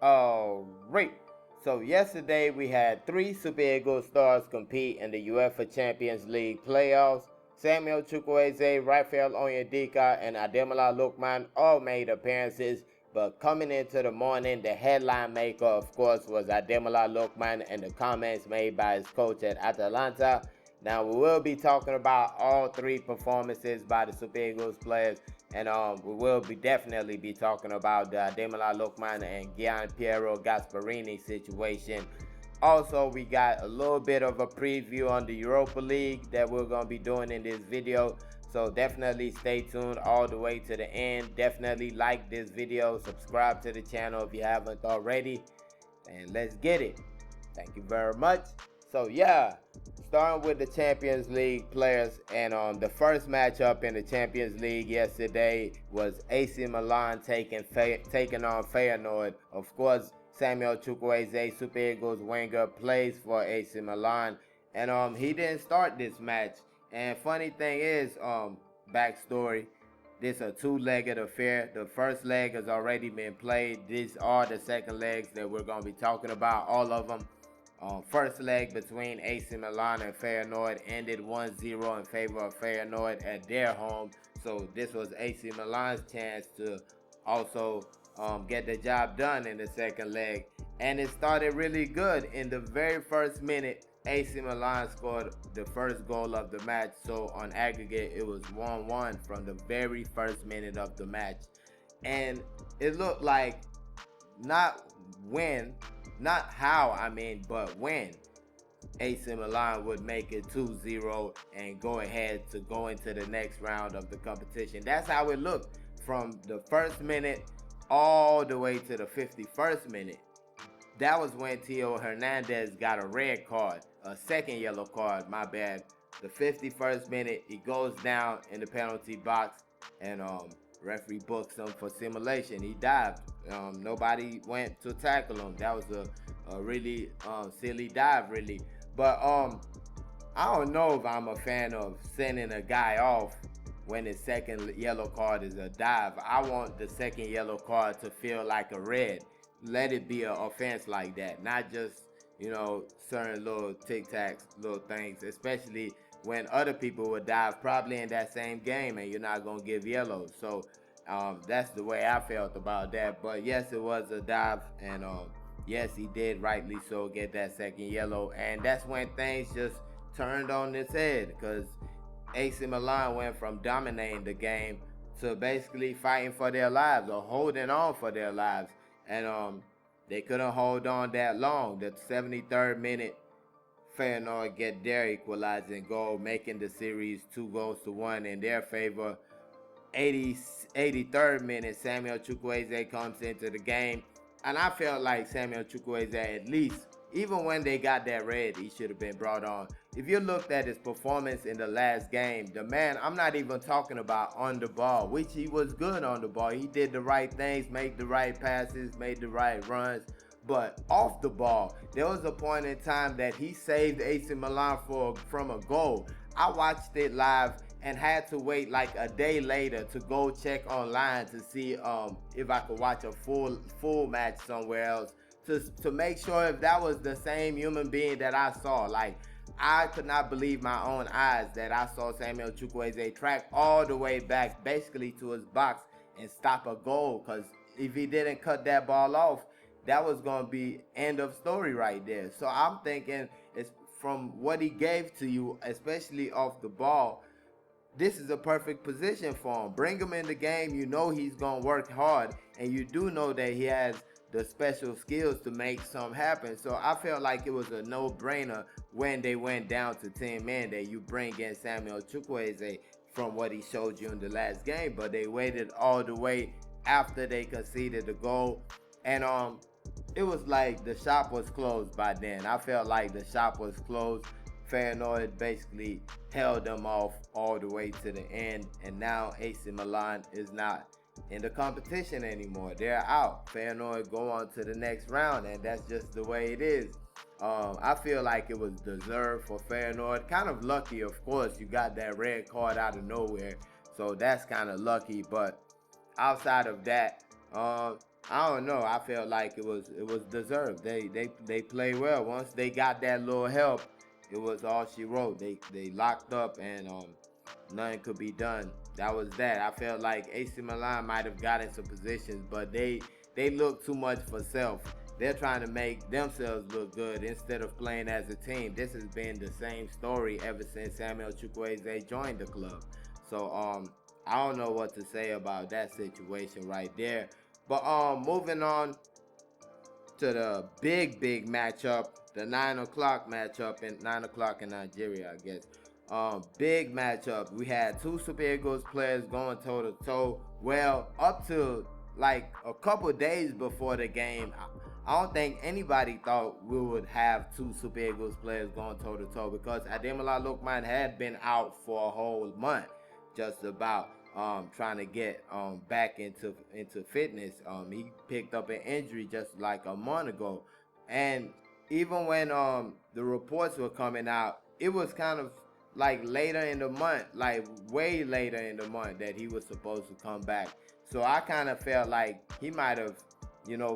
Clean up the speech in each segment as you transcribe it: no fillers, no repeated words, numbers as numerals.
Alright, so yesterday we had three Super Eagles stars compete in the UEFA Champions League playoffs. Samuel Chukwueze, Raphael Onyedika, and Ademola Lookman all made appearances, but coming into the morning, the headline maker, of course, was Ademola Lookman and the comments made by his coach at Atalanta. Now, we will be talking about all three performances by the Super Eagles players, and we will definitely be talking about the Ademola Lookman and Piero Gasperini situation. Also, we got a little bit of a preview on the Europa League that we're going to be doing in this video. So definitely stay tuned all the way to the end. Definitely like this video, subscribe to the channel if you haven't already, and let's get it. Thank you very much. So yeah, starting with the Champions League players, and the first matchup in the Champions League yesterday was AC Milan taking on Feyernood. Of course, Samuel Chukwueze, Super Eagles winger, plays for AC Milan, and he didn't start this match. And funny thing is, backstory, this is a two-legged affair. The first leg has already been played. These are the second legs that we're going to be talking about, all of them. First leg between AC Milan and Feyenoord ended 1-0 in favor of Feyenoord at their home. So this was AC Milan's chance to also get the job done in the second leg. And it started really good. In the very first minute, AC Milan scored the first goal of the match. So on aggregate, it was 1-1 from the very first minute of the match. And it looked like not how, but when AC Milan would make it 2-0 and go ahead to go into the next round of the competition. That's how it looked from the first minute all the way to the 51st minute. That was when Theo Hernandez got a red card, a second yellow card, my bad. The 51st minute, he goes down in the penalty box, and referee books him for simulation. He dived. Nobody went to tackle him. That was a really silly dive, really. But I don't know if I'm a fan of sending a guy off when his second yellow card is a dive. I want the second yellow card to feel like a red. Let it be an offense like that, not just, certain little tic-tacs, little things, especially when other people would dive probably in that same game and you're not going to give yellow. So that's the way I felt about that. But yes, it was a dive, and yes, he did rightly so get that second yellow. And that's when things just turned on its head, because AC Milan went from dominating the game to basically fighting for their lives or holding on for their lives. And they couldn't hold on that long. The 73rd minute, Feyenoord get their equalizing goal, making the series 2-1 in their favor. 83rd minute, Samuel Chukwueze comes into the game. And I felt like Samuel Chukwueze, at least, even when they got that red, he should have been brought on. If you looked at his performance in the last game, the man, I'm not even talking about on the ball, which he was good on the ball. He did the right things, made the right passes, made the right runs. But off the ball, there was a point in time that he saved AC Milan from a goal. I watched it live and had to wait like a day later to go check online to see if I could watch a full match somewhere else to make sure if that was the same human being that I saw. Like, I could not believe my own eyes that I saw Samuel Chukwueze track all the way back basically to his box and stop a goal, because if he didn't cut that ball off, that was going to be end of story right there. So I'm thinking, it's from what he gave to you, especially off the ball, this is a perfect position for him. Bring him in the game. You know he's going to work hard, and you do know that he has the special skills to make something happen. So I felt like it was a no-brainer when they went down to 10 men that you bring in Samuel Chukwueze from what he showed you in the last game. But they waited all the way after they conceded the goal, and it was like the shop was closed by then. I felt like the shop was closed. Feyenoord basically held them off all the way to the end, and now AC Milan is not in the competition anymore. They're out. Feyenoord go on to the next round, and that's just the way it is. I feel like it was deserved for Feyenoord. Kind of lucky, of course. You got that red card out of nowhere, so that's kind of lucky. But outside of that, I don't know. I felt like it was deserved. They played well. Once they got that little help, it was all she wrote. They locked up and nothing could be done. That was that. I felt like AC Milan might have gotten some positions, but they look too much for self. They're trying to make themselves look good instead of playing as a team. This has been the same story ever since Samuel Chukwueze joined the club. So I don't know what to say about that situation right there. But moving on to the big matchup, the 9 o'clock matchup in 9 o'clock in Nigeria, I guess. Big matchup. We had two Super Eagles players going toe to toe. Well, up to like a couple days before the game, I don't think anybody thought we would have two Super Eagles players going toe to toe because Ademola Lookman had been out for a whole month, just about trying to get back into fitness. He picked up an injury just like a month ago, and even when the reports were coming out, it was kind of like later in the month, like way later in the month that he was supposed to come back. So I kind of felt like he might have,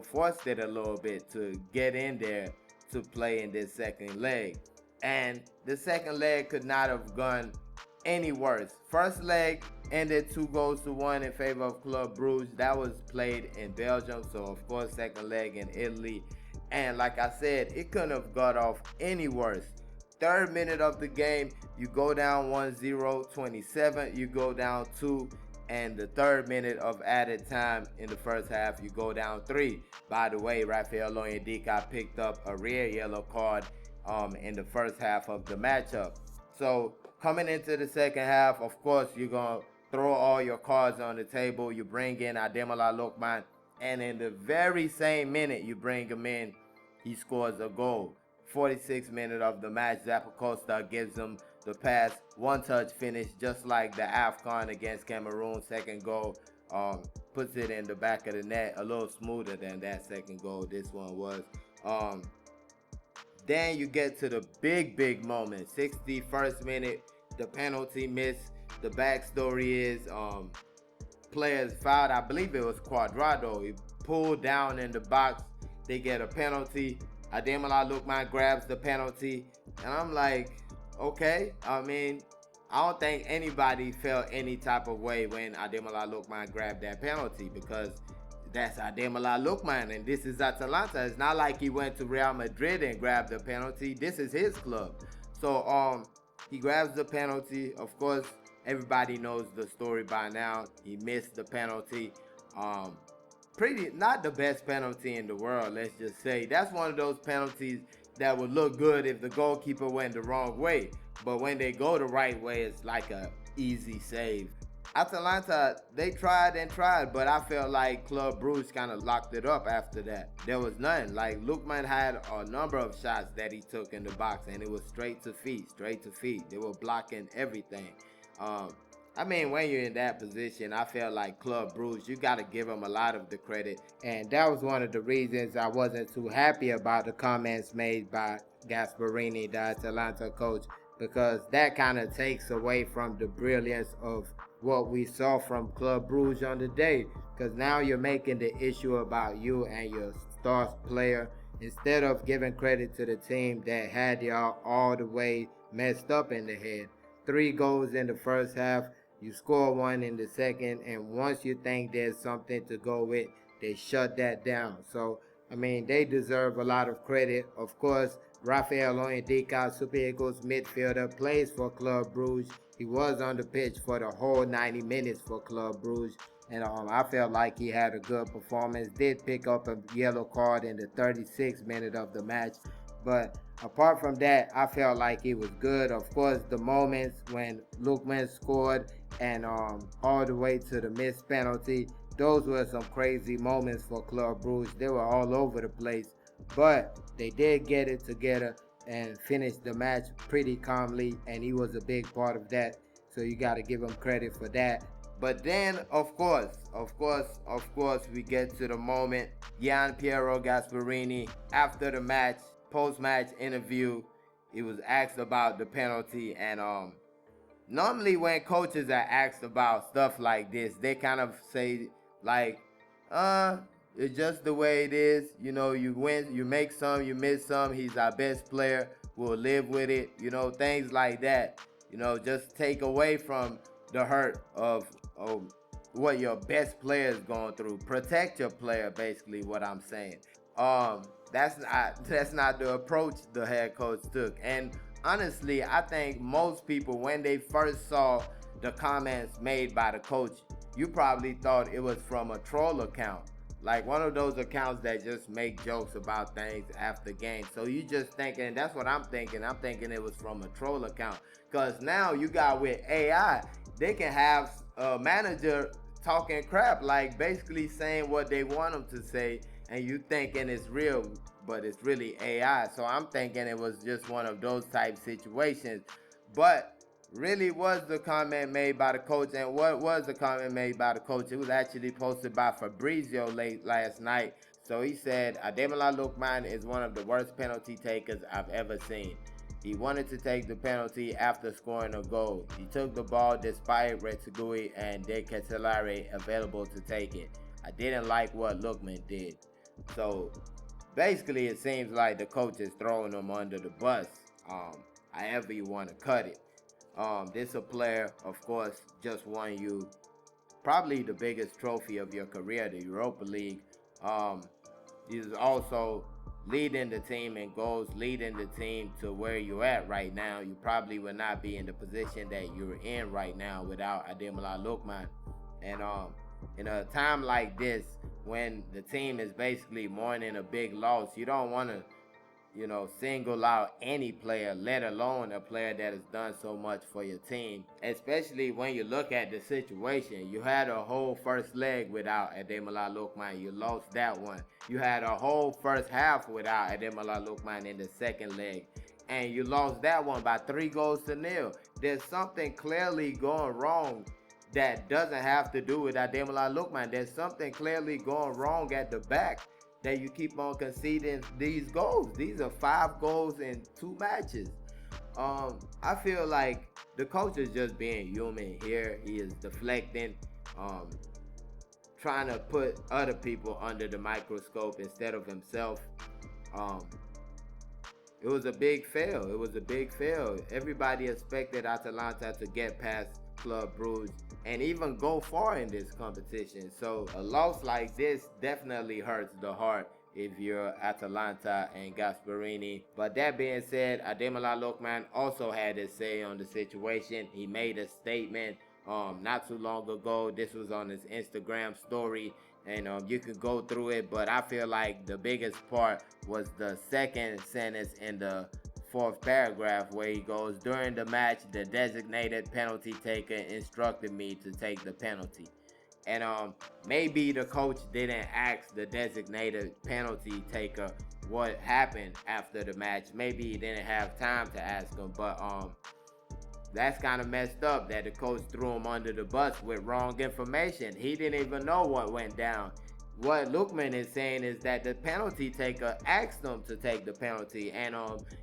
forced it a little bit to get in there to play in this second leg. And the second leg could not have gone any worse. First leg ended 2-1 in favor of Club Brugge. That was played in Belgium, so of course second leg in Italy. And like I said, it couldn't have got off any worse. Third minute of the game, you go down 1-0, 27, you go down 2, and the third minute of added time in the first half, you go down 3. By the way, Raphael Onyedika picked up a rare yellow card in the first half of the matchup. So coming into the second half, of course, you're going to throw all your cards on the table. You bring in Ademola Lookman, and in the very same minute you bring him in, he scores a goal. 46th minute of the match, Zappacosta gives him the pass, one-touch finish, just like the AFCON against Cameroon. Second goal, puts it in the back of the net, a little smoother than that second goal this one was. Then you get to the big moment. 61st minute, the penalty miss. The backstory is players fouled. I believe it was Cuadrado. He pulled down in the box. They get a penalty. Ademola Lookman grabs the penalty. And I'm like, okay. I mean, I don't think anybody felt any type of way when Ademola Lookman grabbed that penalty because that's Ademola Lookman and this is Atalanta. It's not like he went to Real Madrid and grabbed the penalty. This is his club. So he grabs the penalty. Of course, everybody knows the story by now. He missed the penalty. Pretty not the best penalty in the world, let's just say. That's one of those penalties that would look good if the goalkeeper went the wrong way. But when they go the right way, it's like a easy save. Atalanta, they tried and tried, but I felt like Club Brugge kind of locked it up after that. There was none. Like, Lookman had a number of shots that he took in the box, and it was straight to feet. They were blocking everything. I mean, when you're in that position, I felt like Club Brugge, you got to give them a lot of the credit. And that was one of the reasons I wasn't too happy about the comments made by Gasperini, the Atalanta coach, because that kind of takes away from the brilliance of what we saw from Club Brugge on the day. Because now you're making the issue about you and your star player instead of giving credit to the team that had y'all all the way messed up in the head. 3 goals in the first half. You score 1 in the second, and once you think there's something to go with, they shut that down. So, I mean, they deserve a lot of credit. Of course, Raphael Onyedika, Super Eagles midfielder, plays for Club Brugge. He was on the pitch for the whole 90 minutes for Club Brugge, and I felt like he had a good performance. Did pick up a yellow card in the 36th minute of the match, but apart from that, I felt like it was good. Of course, the moments when Lookman scored and all the way to the missed penalty, those were some crazy moments for Club Brugge. They were all over the place, but they did get it together and finished the match pretty calmly, and he was a big part of that. So you got to give him credit for that. But then, of course, we get to the moment. Gian Piero Gasperini, after the match, post-match interview, he was asked about the penalty, and normally when coaches are asked about stuff like this, they kind of say like, It's just the way it is. You know, you win, you make some, you miss some. He's our best player. We'll live with it. You know, things like that. You know, just take away from the hurt of what your best player is going through. Protect your player, basically, what I'm saying. That's not the approach the head coach took. And honestly, I think most people, when they first saw the comments made by the coach, you probably thought it was from a troll account, like one of those accounts that just make jokes about things after games. So you just thinking, that's what I'm thinking. I'm thinking it was from a troll account. Because now you got with AI, they can have a manager talking crap, like basically saying what they want them to say, and you thinking it's real, but it's really AI. So I'm thinking it was just one of those type situations. But really was the comment made by the coach, and what was the comment made by the coach? It was actually posted by Fabrizio late last night. So he said, Ademola Lookman is one of the worst penalty takers I've ever seen. He wanted to take the penalty after scoring a goal. He took the ball despite Retegui and De Ketelare available to take it. I didn't like what Lookman did. So basically it seems like the coach is throwing him under the bus, however you want to cut it. This a player, of course, just won you probably the biggest trophy of your career, the Europa League. He's also leading the team in goals, leading the team to where you're at right now. You probably would not be in the position that you're in right now without Ademola Lookman. And in a time like this, when the team is basically mourning a big loss, you don't want to single out any player, let alone a player that has done so much for your team. Especially when you look at the situation. You had a whole first leg without Ademola Lookman. You lost that one. You had a whole first half without Ademola Lookman in the second leg, and you lost that one by 3-0. There's something clearly going wrong that doesn't have to do with Ademola Lookman. There's something clearly going wrong at the back that you keep on conceding these goals. These are 5 goals in 2 matches. I feel like the coach is just being human here. He is deflecting, trying to put other people under the microscope instead of himself. It was a big fail. It was a big fail. Everybody expected Atalanta to get past Club Brugge and even go far in this competition. So a loss like this definitely hurts the heart if you're Atalanta and Gasperini. But that being said, Ademola Lookman also had his say on the situation. He made a statement not too long ago. This was on his Instagram story, and you could go through it, but I feel like the biggest part was the second sentence in the 4th paragraph, where he goes, during the match, the designated penalty taker instructed me to take the penalty. And maybe the coach didn't ask the designated penalty taker what happened after the match. Maybe he didn't have time to ask him, but that's kind of messed up that the coach threw him under the bus with wrong information. He didn't even know what went down. What Lookman is saying is that the penalty taker asked him to take the penalty. And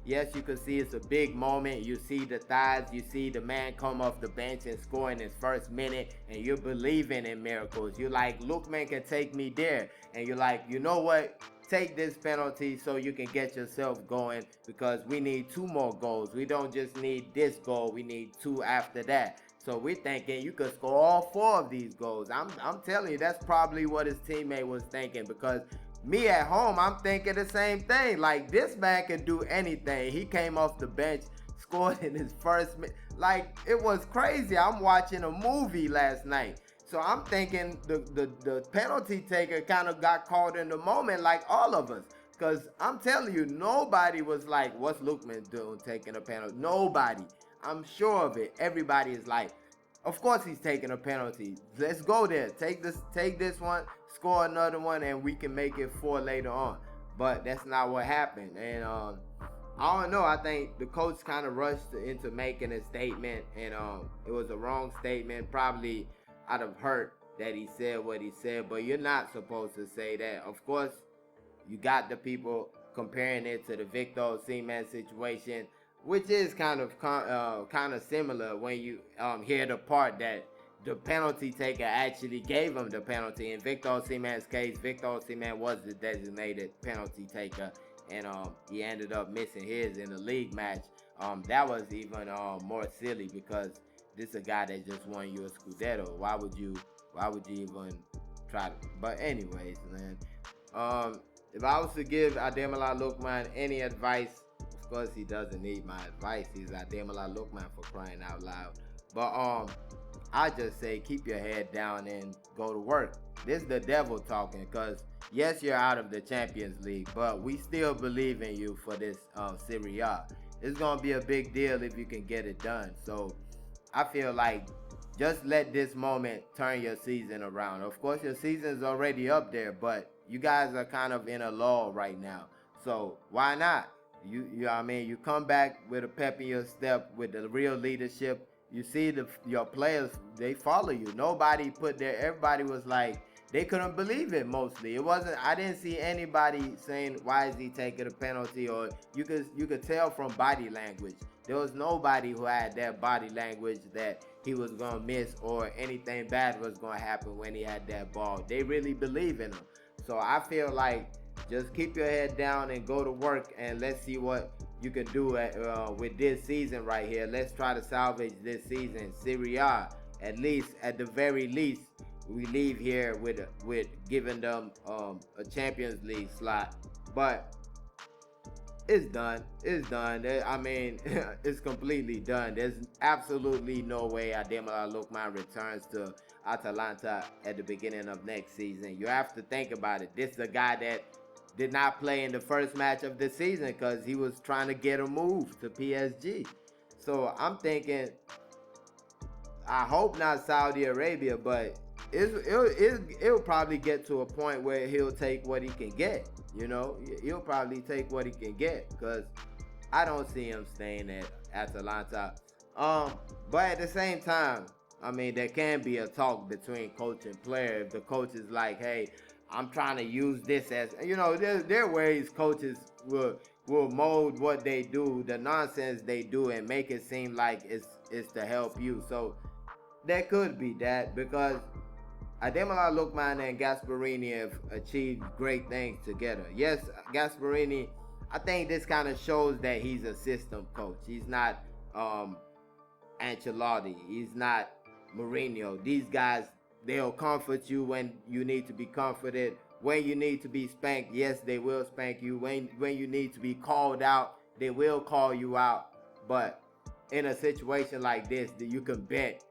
yes, you can see it's a big moment. You see the thighs. You see the man come off the bench and score in his first minute. And you're believing in miracles. You're like, Lookman can take me there. And you're like, you know what? Take this penalty so you can get yourself going, because we need 2 more goals. We don't just need this goal. We need 2 after that. So we're thinking you could score all 4 of these goals. I'm telling you, that's probably what his teammate was thinking, because me at home, I'm thinking the same thing. Like, this man can do anything. He came off the bench, scored in his first minute. Like, it was crazy. I'm watching a movie last night. So I'm thinking the penalty taker kind of got caught in the moment, like all of us. Because I'm telling you, nobody was like, what's Lookman doing taking a penalty? Nobody. I'm sure of it. Everybody is like, of course he's taking a penalty. Let's go there. Take this one, score another one, and we can make it 4 later on. But that's not what happened. And I don't know. I think the coach kind of rushed into making a statement, and it was a wrong statement, probably out of hurt that he said what he said. But you're not supposed to say that. Of course, you got the people comparing it to the Victor Osimhen situation, which is kind of similar when you hear the part that the penalty taker actually gave him the penalty. In Victor Osimhen's case, Victor Osimhen was the designated penalty taker, and he ended up missing his in the league match. That was even more silly because this is a guy that just won you a Scudetto. Why would you even try to? But anyways, man. If I was to give Ademola Lookman any advice, of course he doesn't need my advice. He's Ademola Lookman, for crying out loud. But I just say keep your head down and go to work. This is the devil talking, because yes, you're out of the Champions League, but we still believe in you for this Serie A. It's gonna be a big deal if you can get it done. So I feel like just let this moment turn your season around. Of course, your season's already up there, but you guys are kind of in a lull right now. So why not? You know what I mean? You come back with a pep in your step, with the real leadership. You see your players, they follow you. Everybody was like, they couldn't believe it mostly. I didn't see anybody saying, why is he taking a penalty? Or you could tell from body language. There was nobody who had that body language that he was going to miss or anything bad was going to happen when he had that ball. They really believe in him. So I feel like just keep your head down and go to work, and let's see what you can do with this season right here. Let's try to salvage this season. Serie A, at the very least, we leave here with giving them a Champions League slot. But it's done. It's done. I mean, it's completely done. There's absolutely no way Ademola Lookman returns to Atalanta at the beginning of next season. You have to think about it. This is a guy that did not play in the first match of the season because he was trying to get a move to PSG. So I'm thinking, I hope not Saudi Arabia, but it'll probably get to a point where he'll take what he can get. You know, he'll probably take what he can get, because I don't see him staying at Atalanta. But at the same time, I mean, there can be a talk between coach and player. If the coach is like, hey, I'm trying to use this as, you know, there are ways coaches will mold what they do, the nonsense they do, and make it seem like it's to help you. So there could be that, because Ademola Lookman and Gasperini have achieved great things together. Yes, Gasperini, I think this kind of shows that he's a system coach. He's not Ancelotti. He's not Mourinho. These guys, they'll comfort you when you need to be comforted. When you need to be spanked, yes, they will spank you. When you need to be called out, they will call you out. But in a situation like this, you can bet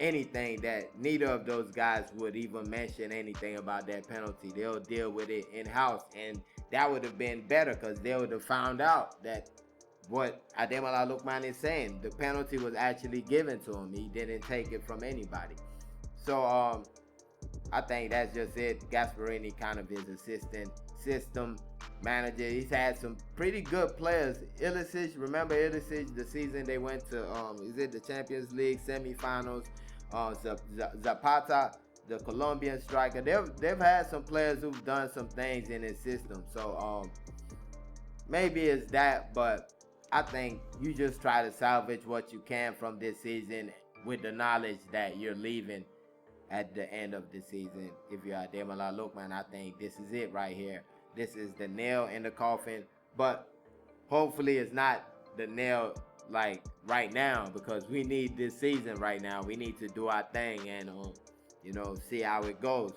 anything that neither of those guys would even mention anything about that penalty. They'll deal with it in-house, and that would have been better, because they would have found out that what Ademola Lookman is saying, the penalty was actually given to him. He didn't take it from anybody. So I think that's just it. Gasperini kind of is assistant system manager. He's had some pretty good players. Ilicic, remember Ilicic, the season they went to the Champions League semifinals. Zapata, the Colombian striker, they've had some players who've done some things in his system. So maybe it's that, but I think you just try to salvage what you can from this season with the knowledge that you're leaving at the end of the season. If you're Ademola Lookman, I think this is it right here. This is the nail in the coffin, but hopefully it's not the nail like right now, because we need this season right now. We need to do our thing and see how it goes.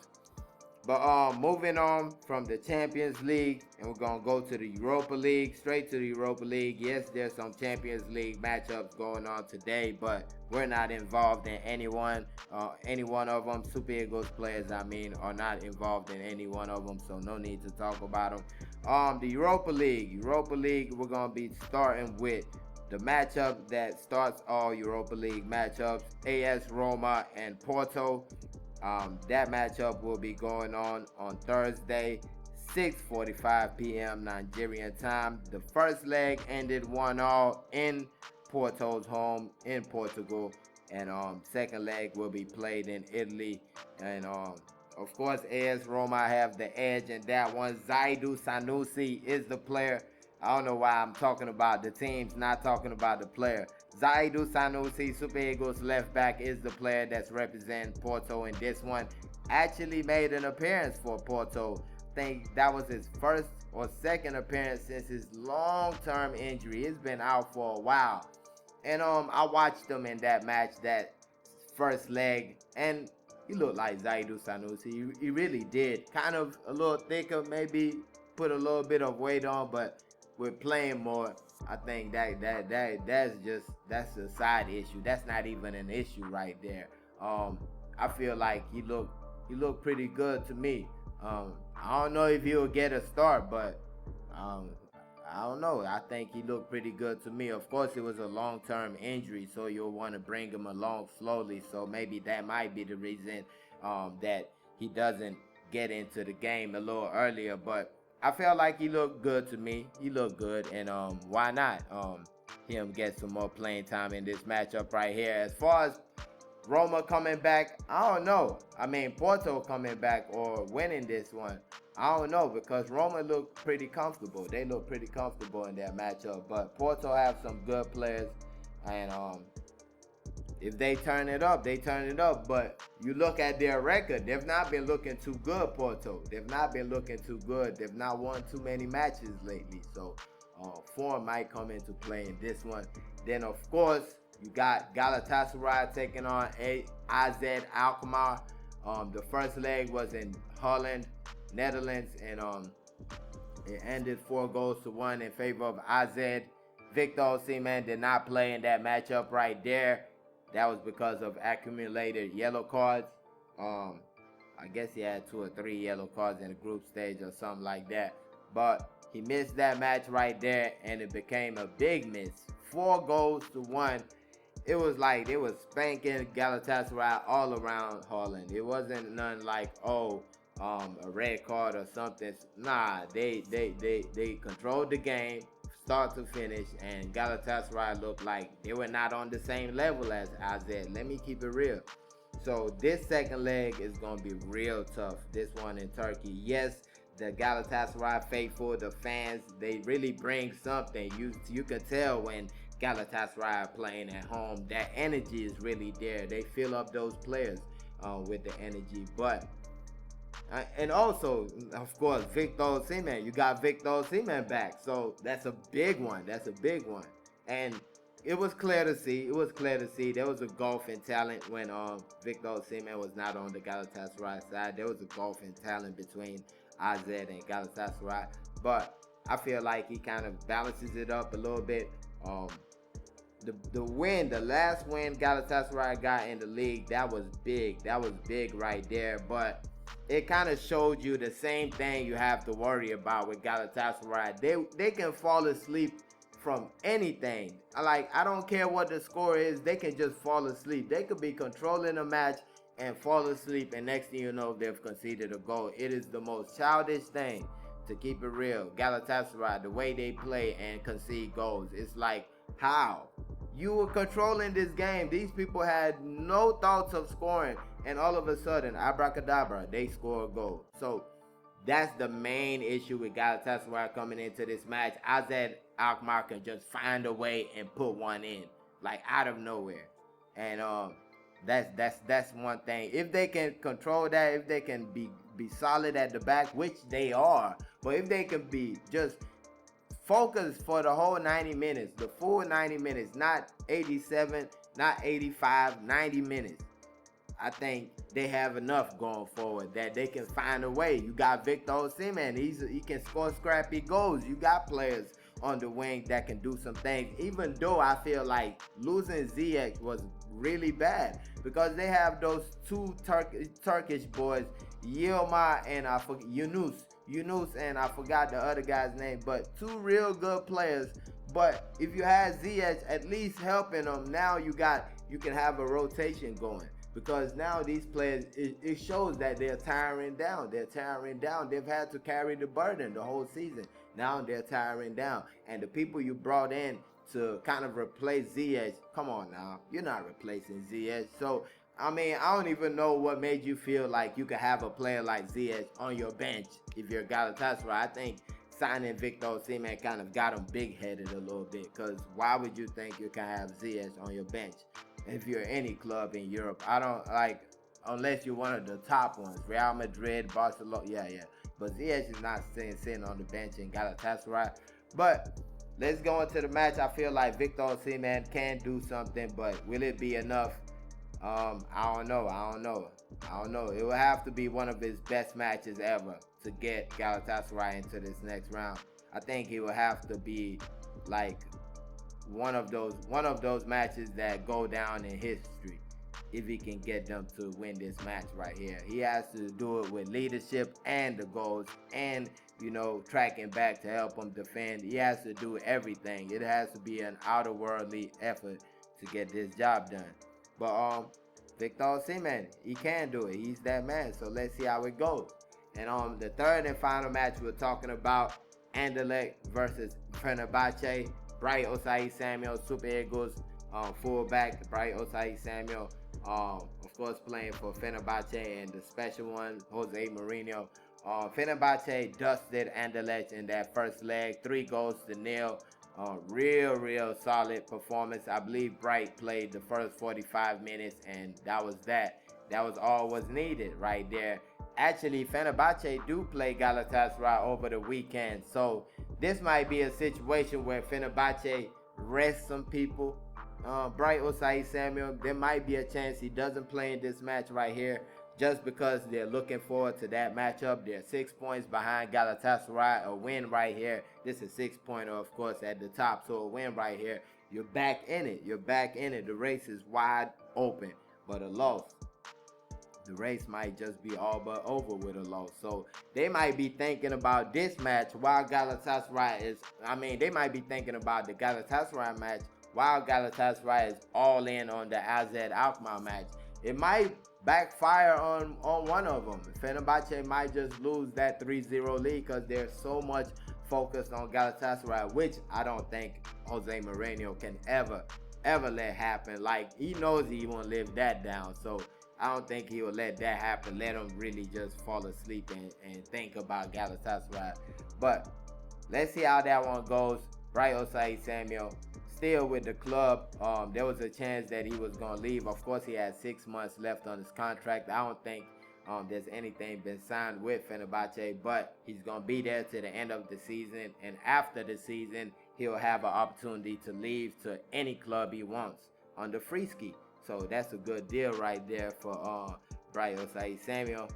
But moving on from the Champions League, and we're gonna go to the Europa League, straight to the Europa League. Yes, there's some Champions League matchups going on today, but we're not involved in any one of them. Super Eagles players, are not involved in any one of them, so no need to talk about them. The Europa League, we're gonna be starting with the matchup that starts all Europa League matchups: AS Roma and Porto. That matchup will be going on Thursday, 6:45 p.m. Nigerian time. The first leg ended 1-1 in Porto's home in Portugal, and second leg will be played in Italy. And of course, AS Roma have the edge in that one. Zaidu Sanusi is the player. I don't know why I'm talking about the teams, not talking about the player. Zaidu Sanusi, Super Eagles left back, is the player that's representing Porto in this one. Actually made an appearance for Porto. I think that was his first or second appearance since his long-term injury. He's been out for a while. And I watched him in that match, that first leg, and he looked like Zaidu Sanusi. He really did. Kind of a little thicker, maybe put a little bit of weight on, but with playing more, I think that's a side issue. That's not even an issue right there. I feel like he looked pretty good to me. I don't know if he'll get a start, but I don't know. I think he looked pretty good to me. Of course, it was a long-term injury, so you'll want to bring him along slowly. So maybe that might be the reason that he doesn't get into the game a little earlier. But I felt like he looked good to me. He looked good, and why not him get some more playing time in this matchup right here? As far as Roma coming back, I don't know. I mean, Porto coming back or winning this one, I don't know, because Roma looked pretty comfortable. They look pretty comfortable in that matchup. But Porto have some good players, and if they turn it up, they turn it up. But you look at their record, they've not been looking too good, Porto. They've not been looking too good. They've not won too many matches lately. So form might come into play in this one. Then, of course, you got Galatasaray taking on AZ Alkmaar. The first leg was in Holland, Netherlands, and it ended 4-1 in favor of AZ. Victor Osimhen did not play in that matchup right there. That was because of accumulated yellow cards. I guess he had 2 or 3 yellow cards in the group stage or something like that. But he missed that match right there, and it became a big miss. 4-1. It was like they was spanking Galatasaray all around Holland. It wasn't none like, a red card or something. Nah, they controlled the game start to finish, and Galatasaray looked like they were not on the same level as AZ. Let me keep it real. So this second leg is going to be real tough. This one in Turkey. Yes, the Galatasaray faithful, the fans, they really bring something. You can tell when Galatasaray are playing at home, that energy is really there. They fill up those players with the energy. But and also, of course, Victor Osimhen. You got Victor Osimhen back, so that's a big one. That's a big one. And it was clear to see. There was a gulf in talent when Victor Osimhen was not on the Galatasaray side. There was a gulf in talent between AZ and Galatasaray. But I feel like he kind of balances it up a little bit. The last win Galatasaray got in the league, that was big. That was big right there. But it kind of showed you the same thing you have to worry about with Galatasaray. They can fall asleep from anything. Like, I don't care what the score is, they can just fall asleep. They could be controlling a match and fall asleep, and next thing you know, they've conceded a goal. It is the most childish thing, to keep it real. Galatasaray, the way they play and concede goals, it's like, how? You were controlling this game. These people had no thoughts of scoring, and all of a sudden, abracadabra, they score a goal. So that's the main issue with Galatasaray coming into this match. AZ Alkmaar can just find a way and put one in, like out of nowhere. And that's one thing. If they can control that, if they can be solid at the back, which they are, but if they can be just focused for the whole 90 minutes, the full 90 minutes, not 87, not 85, 90 minutes, I think they have enough going forward that they can find a way. You got Victor Osimhen. He can score scrappy goals. You got players on the wing that can do some things, even though I feel like losing Ziyech was really bad, because they have those two Turkish boys, Yilmaz and Yunus, and I forgot the other guy's name, but two real good players. But if you had Ziyech at least helping them, now you can have a rotation going. Because now these players, it shows that they're tiring down. They've had to carry the burden the whole season. Now they're tiring down. And the people you brought in to kind of replace Ziyech, come on now. You're not replacing Ziyech. So, I mean, I don't even know what made you feel like you could have a player like Ziyech on your bench if you're Galatasaray. I think signing Victor Osimhen kind of got him big-headed a little bit, because why would you think you can have Ziyech on your bench if you're any club in Europe? I don't like, unless you're one of the top ones, Real Madrid, Barcelona, yeah. But Ziyech is not sitting on the bench in Galatasaray. But let's go into the match. I feel like Victor Osimhen can do something, but will it be enough? I don't know. It will have to be one of his best matches ever to get Galatasaray into this next round. I think it will have to be like one of those matches that go down in history if he can get them to win this match right here. He has to do it with leadership and the goals, and tracking back to help him defend. He has to do everything. It has to be an outer-worldly effort to get this job done. But Victor Osimhen, he can do it. He's that man. So let's see how it goes. And the third and final match, we're talking about Anderlecht versus Fenerbahce. Bright Osayi-Samuel, Super Eagles fullback. Bright Osayi-Samuel, of course, playing for Fenerbahce, and the special one, Jose Mourinho. Fenerbahce dusted Anderlecht in that first leg, 3-0. Real solid performance. I believe Bright played the first 45 minutes, and that was that. That was all was needed right there. Actually, Fenerbahce do play Galatasaray over the weekend, so this might be a situation where Fenerbahce rests some people. Bright Osayi-Samuel, there might be a chance he doesn't play in this match right here, just because they're looking forward to that matchup. They're 6 points behind Galatasaray. A win right here. This is 6-pointer, of course, at the top. So a win right here, you're back in it. The race is wide open. But a loss, the race might just be all but over with a loss. So they might be thinking about this match while Galatasaray is, they might be thinking about the Galatasaray match while Galatasaray is all in on the AZ Alkmaar match. It might backfire on one of them. Fenerbahce might just lose that 3-0 lead because they're so much focused on Galatasaray, which I don't think Jose Mourinho can ever let happen. Like, he knows he won't live that down, so I don't think he will let that happen. Let him really just fall asleep and think about Galatasaray. But let's see how that one goes. Bright Osayi-Samuel still with the club. There was a chance that he was going to leave. Of course, he had 6 months left on his contract. I don't think there's anything been signed with Fenerbahce, but he's going to be there to the end of the season. And after the season, he'll have an opportunity to leave to any club he wants on the free ski. So that's a good deal right there for Bright Osayi-Samuel.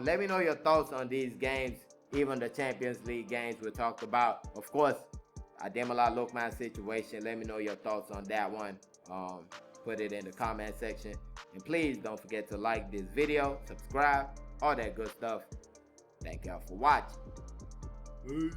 Let me know your thoughts on these games, even the Champions League games we talked about. Of course, Ademola Lookman situation. Let me know your thoughts on that one. Put it in the comment section. And please don't forget to like this video, subscribe, all that good stuff. Thank y'all for watching. Peace.